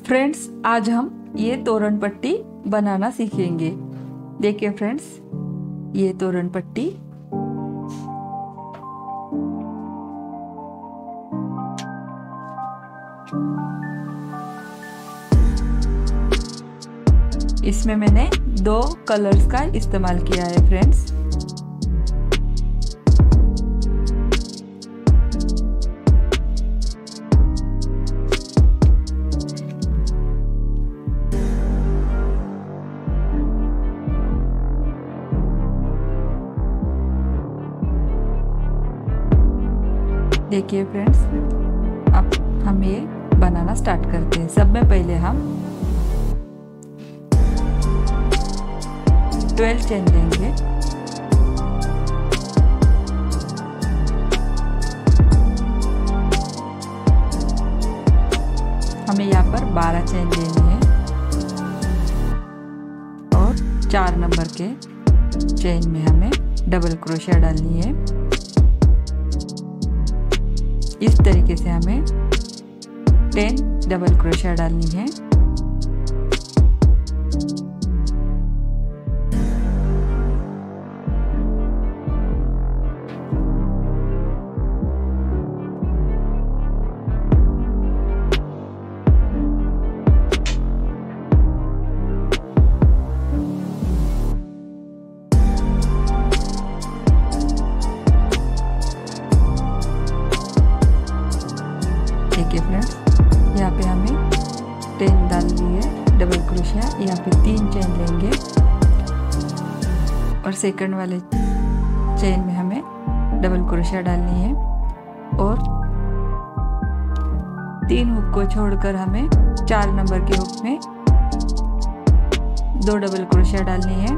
Friends, आज हम ये तोरण पट्टी बनाना सीखेंगे। देखिए फ्रेंड्स, ये तोरण पट्टी इसमें मैंने 2 कलर्स का इस्तेमाल किया है फ्रेंड्स। देखिए फ्रेंड्स, अब हम ये बनाना स्टार्ट करते हैं। सब में पहले हम 12 चेन लेंगे। हमें यहाँ पर 12 चेन लेनी है और 4 नंबर के चेन में हमें डबल क्रोशिया डालनी है। इस तरीके से हमें 10 डबल क्रोशिया डालनी है। देखिए फ्रेंड्स, यहाँ पे हमें 10 डाल दी है डबल क्रोशिया। यहाँ पे 3 चेन लेंगे और सेकंड वाले चेन में हमें डबल क्रोशिया डालनी है और 3 हुक को छोड़कर हमें 4 नंबर के हुक में 2 डबल क्रोशिया डालनी है।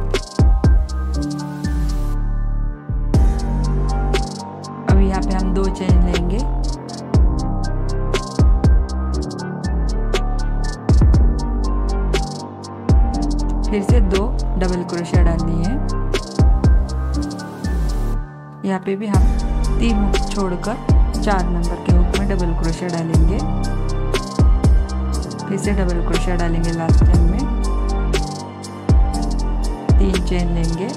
अब यहाँ पे हम 2 चेन लेंगे फिर से 2 डबल क्रोशिया डालनी है। यहाँ पे भी हम 3 हुक छोड़कर 4 नंबर के हुक में डबल क्रोशिया डालेंगे। फिर से डबल क्रोशिया डालेंगे लास्ट चेन में। 3 चेन लेंगे,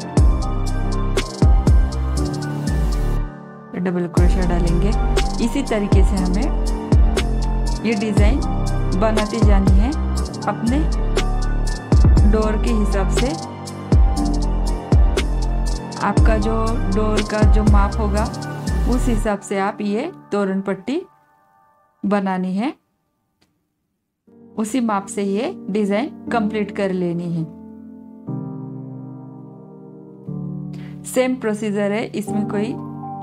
डबल क्रोशिया डालेंगे। इसी तरीके से हमें ये डिज़ाइन बनाती जानी है। अपने डोर के हिसाब से आपका जो डोर का जो माप होगा उस हिसाब से आप ये तोरण पट्टी बनानी है। उसी माप से ये डिजाइन कंप्लीट कर लेनी है। सेम प्रोसीजर है, इसमें कोई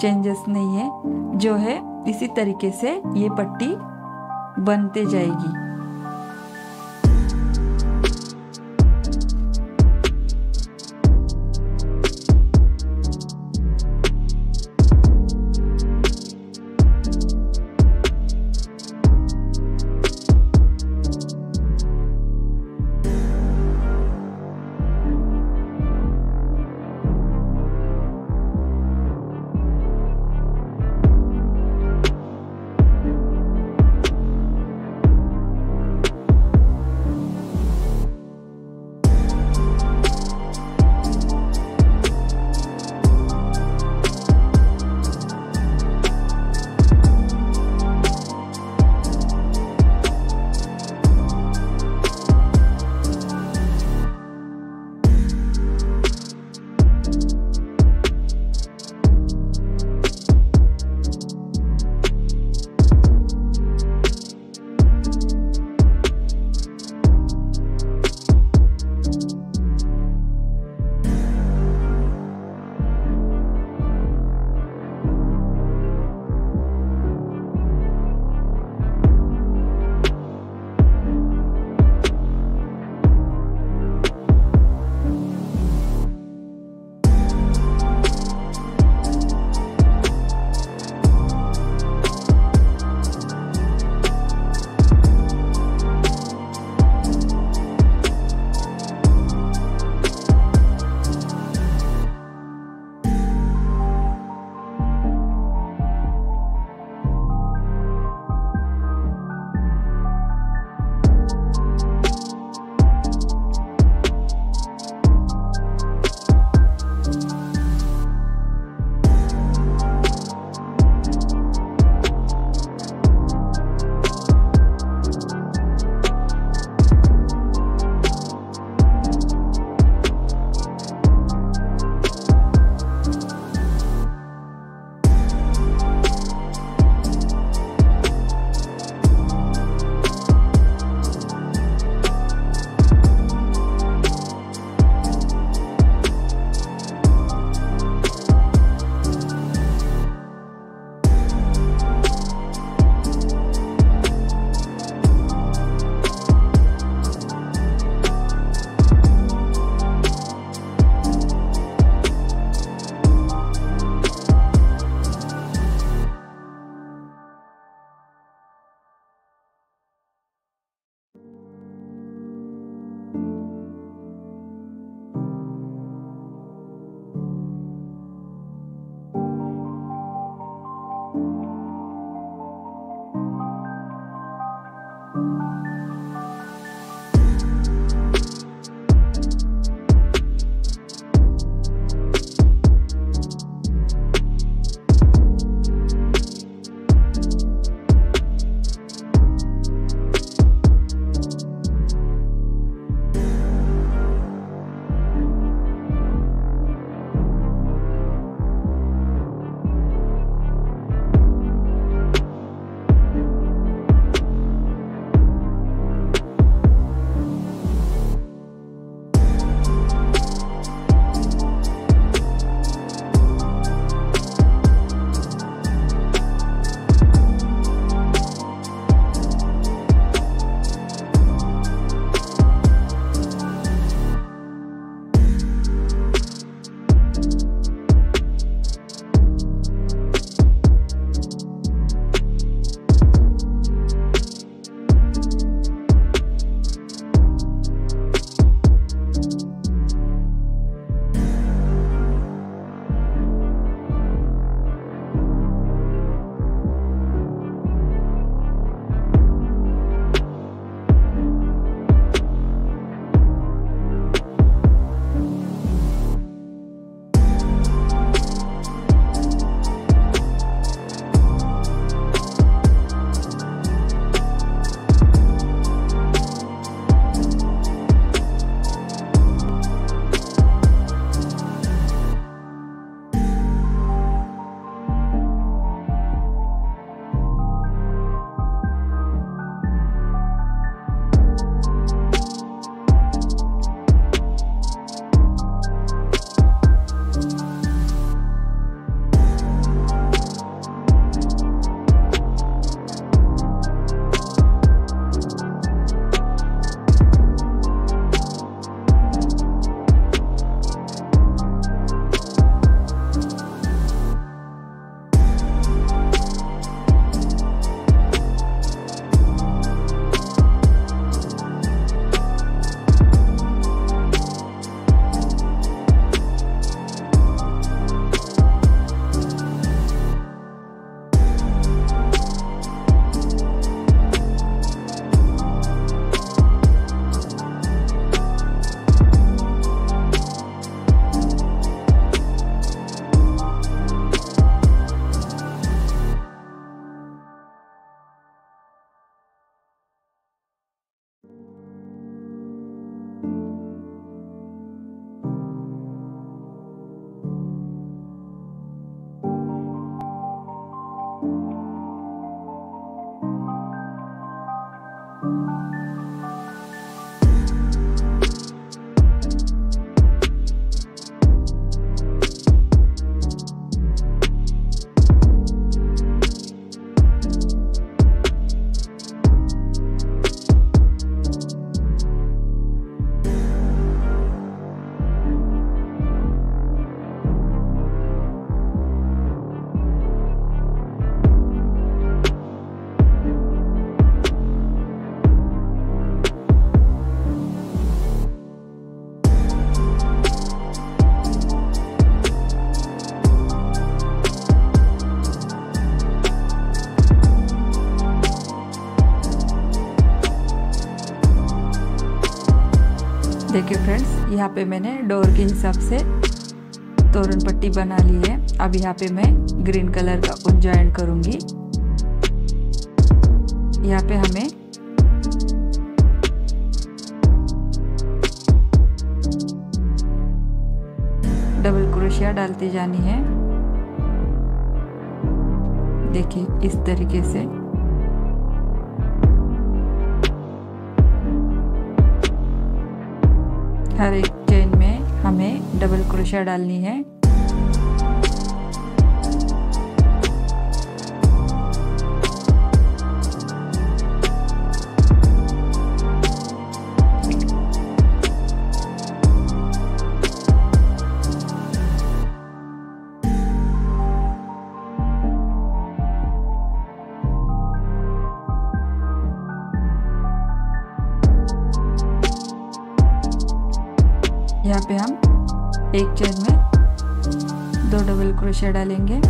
चेंजेस नहीं है। जो है इसी तरीके से ये पट्टी बनते जाएगी। देखिए फ्रेंड्स, यहाँ पे मैंने डोर के हिसाब से तोरण पट्टी बना ली है। अब यहाँ पे मैं ग्रीन कलर का ऊन ज्वाइन करूंगी। यहाँ पे हमें डबल क्रोशिया डालती जानी है। देखिए इस तरीके से। हर एक चेन में हमें डबल क्रोशिया डालनी है। यहाँ पे हम एक चेन में 2 डबल क्रोशिया डालेंगे।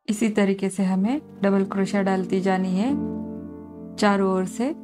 इसी तरीके से हमें डबल क्रोशिया डालती जानी है चारों ओर से।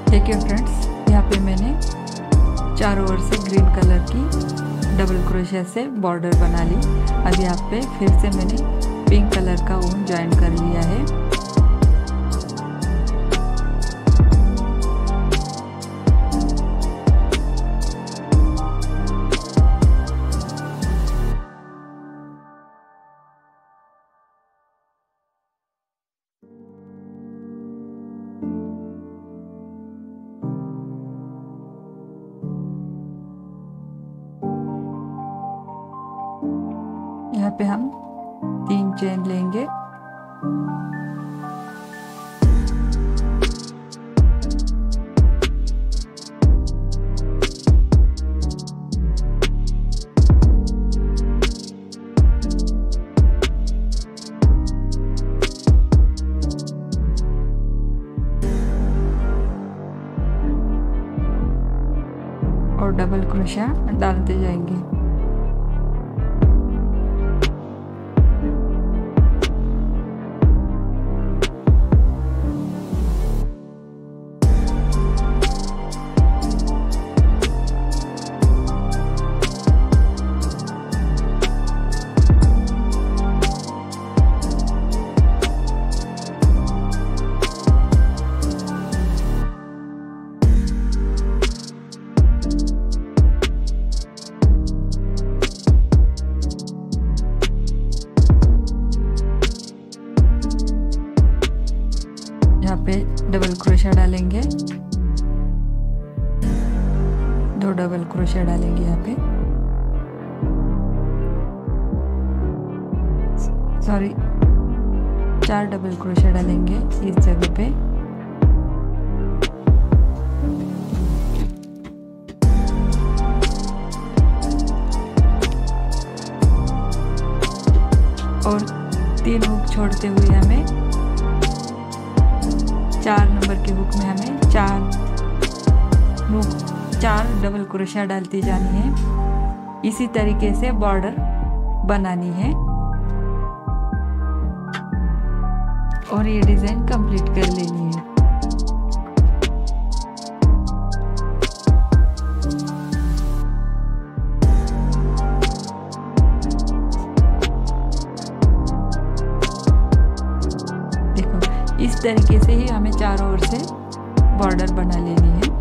देखिए फ्रेंड्स, यहाँ पे मैंने चारों ओर से ग्रीन कलर की डबल क्रोशिया से बॉर्डर बना ली। अब यहाँ पे फिर से मैंने पिंक कलर का ऊन ज्वाइन कर लिया है। पे हम 3 चेन लेंगे। और डबल क्रोशिया डालते जाएंगे। यहाँ पे डबल क्रोशिया डालेंगे, 2 डबल क्रोशिया डालेंगे यहाँ पे, सॉरी 4 डबल क्रोशिया डालेंगे इस जगह पे। और 3 हुक छोड़ते हुए हमें 4 नंबर के हुक में हमें 4 डबल क्रोशिया डालती जानी है। इसी तरीके से बॉर्डर बनानी है और ये डिज़ाइन कंप्लीट कर लेनी है। इस तरीके से ही हमें चारों ओर से बॉर्डर बना लेनी है।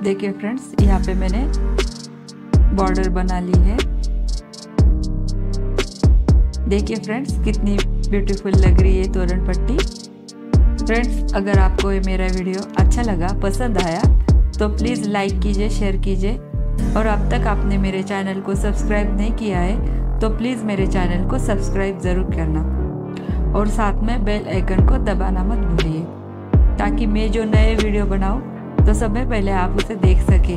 देखिए फ्रेंड्स, यहाँ पे मैंने बॉर्डर बना ली है। देखिए फ्रेंड्स, कितनी ब्यूटीफुल लग रही है तोरण पट्टी। फ्रेंड्स, अगर आपको ये मेरा वीडियो अच्छा लगा, पसंद आया, तो प्लीज़ लाइक कीजिए, शेयर कीजिए। और अब तक आपने मेरे चैनल को सब्सक्राइब नहीं किया है तो प्लीज़ मेरे चैनल को सब्सक्राइब ज़रूर करना और साथ में बेल आइकन को दबाना मत भूलिए, ताकि मैं जो नए वीडियो बनाऊँ तो सबसे पहले आप उसे देख सके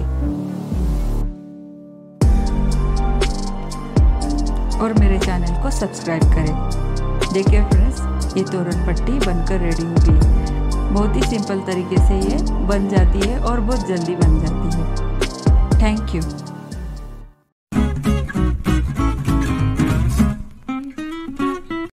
और मेरे चैनल को सब्सक्राइब करें। देखिए फ्रेंड्स, ये तोरण पट्टी बनकर रेडी हो गई। बहुत ही सिंपल तरीके से ये बन जाती है और बहुत जल्दी बन जाती है। Thank you.